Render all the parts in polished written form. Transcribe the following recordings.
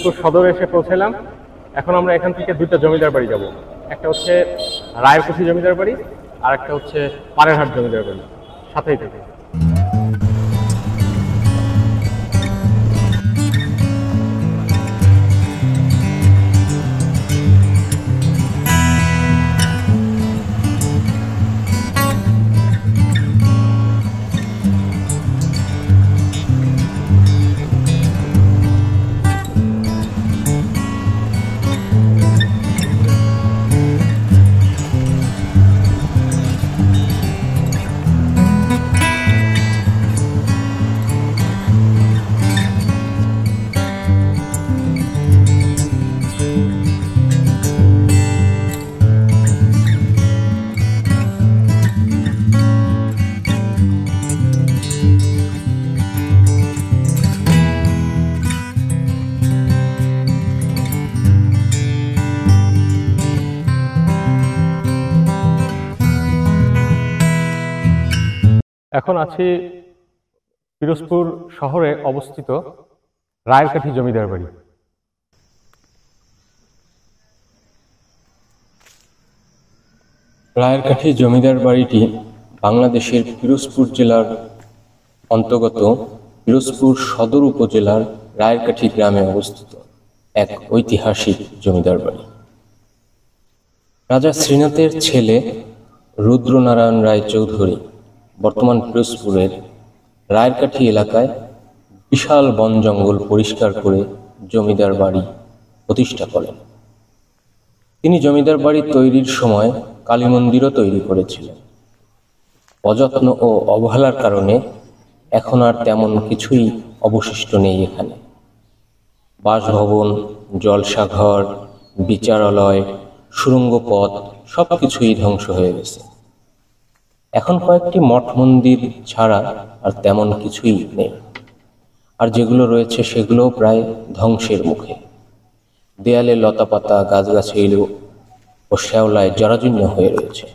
পিরোজপুর সদরে এসে পৌঁছালাম। এখন আমরা এখান থেকে দুইটা জমিদার বাড়ি যাব। একটা হচ্ছে রায়েরকুঠি জমিদার বাড়ি, আর একটা হচ্ছে পাড়েরহাট জমিদার বাড়ি। সাথেই থেকে এখন আছি পিরোজপুর শহরে অবস্থিত রায়েরকাঠি জমিদার বাড়ি। রায়েরকাঠি জমিদার বাড়িটি বাংলাদেশের পিরোজপুর জেলার অন্তর্গত পিরোজপুর সদর উপজেলার রায়েরকাঠি গ্রামে অবস্থিত এক ঐতিহাসিক জমিদার বাড়ি। রাজা শ্রীনাথের ছেলে রুদ্রনারায়ণ রায় চৌধুরী বর্তমান পিরোজপুরের রায়েরকাঠি এলাকায় বিশাল বন জঙ্গল পরিষ্কার করে জমিদার বাড়ি প্রতিষ্ঠা করেন। তিনি জমিদার বাড়ি তৈরির সময় কালী মন্দিরও তৈরি করেছিলেন। অযত্ন ও অবহেলার কারণে এখন আর তেমন কিছুই অবশিষ্ট নেই এখানে। বাসভবন, জলসাঘর, বিচারালয়, সুড়ঙ্গ পথ সবকিছুই ধ্বংস হয়ে গেছে। এখন কয়েকটি মঠ মন্দির ছাড়া আর তেমন কিছুই নেই। আর যেগুলো রয়েছে সেগুলোও প্রায় ধ্বংসের মুখে। দেয়ালে লতাপাতা, গাছগাছালি ও শ্যাওলায় জরাজীর্ণ হয়ে রয়েছে।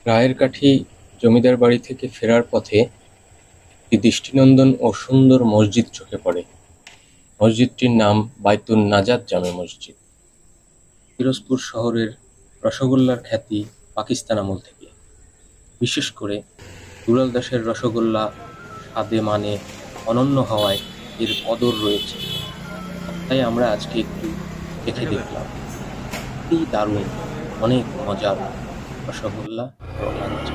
রায়ের কাঠি জমিদার বাড়ি থেকে ফেরার পথে একটি দৃষ্টিনন্দন ও সুন্দর মসজিদ চোখে পড়ে। মসজিদটির নাম বাইতুন নাজাত জামে মসজিদ। পিরোজপুর শহরের রসগোল্লার খ্যাতি পাকিস্তান আমল থেকে। বিশেষ করে দুলাল দাসের রসগোল্লা স্বাদে মানে অনন্য হওয়ায় এর কদর রয়েছে। তাই আমরা আজকে একটু দেখে দেখলাম। কি দারুণ, অনেক মজার রসগোল্লা ও লাঞ্চা।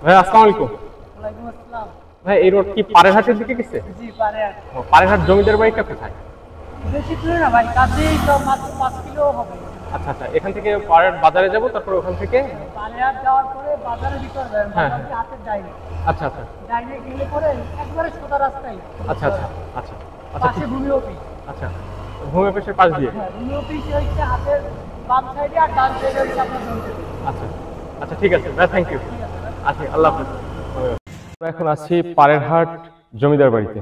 ভাই আসসালামু আলাইকুম। ওয়ালাইকুম আসসালাম। ভাই এই রোড কি পাড়েরহাটের দিকে গেছে? জি পারে আর পাড়েরহাট জমিদার বাড়িটা কোথায়? বেশি দূরে না ভাই, কাছেই তো, মাত্র 5 কিলো হবে। আচ্ছা আচ্ছা, এখান থেকে পাড়েরহাট বাজারে যাব, তারপর ওখান থেকে পারে আর যাওয়ার পরে বাজারের ভিতর যাবেন, হ্যাঁ, বাজার দিয়ে হাতের ডাইনে আচ্ছা আচ্ছা ডাইনে গেলে পরে একবারে সোজা রাস্তায় আচ্ছা আচ্ছা আচ্ছা আচ্ছা পাশে ভূমি অফিস। আচ্ছা, ভূমি অফিসের পাশ দিয়ে। হ্যাঁ, ভূমি অফিস হচ্ছে হাতের বাম সাইডে, আর ডান সাইডে হচ্ছে আপনার জমি। আচ্ছা আচ্ছা, ঠিক আছে ভাই, থ্যাংক ইউ। আচ্ছা, আল্লাহ হাফেজ। আমরা এখন আছি পাড়েরহাট জমিদার বাড়িতে।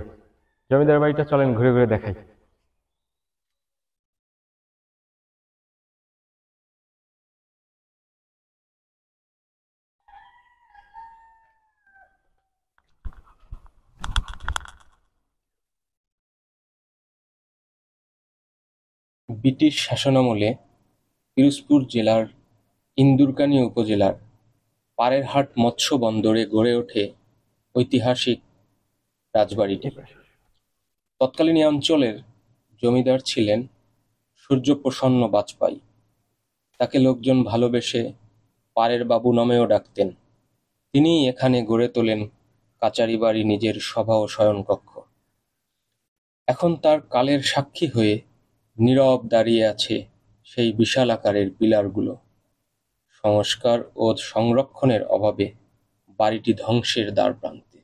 জমিদার বাড়িটা চলেন ঘুরে ঘুরে দেখাই। ব্রিটিশ শাসনামলে পিরোজপুর জেলার ইন্দুরকানী উপজেলার পাড়েরহাট মৎস্য বন্দরে গড়ে ওঠে ঐতিহাসিক রাজবাড়িটি। তৎকালীন এই অঞ্চলের জমিদার ছিলেন সূর্যপ্রসন্ন বাজপাই। তাকে লোকজন ভালোবেসে পাড়ের বাবু নামেও ডাকতেন। তিনিই এখানে গড়ে তোলেন কাচারি বাড়ি, নিজের সভা ও শয়নকক্ষ। এখন তার কালের সাক্ষী হয়ে নীরব দাঁড়িয়ে আছে সেই বিশাল আকারের পিলারগুলো। সংস্কার ও সংরক্ষণের অভাবে বাড়িটি ধ্বংসের দ্বারপ্রান্তে।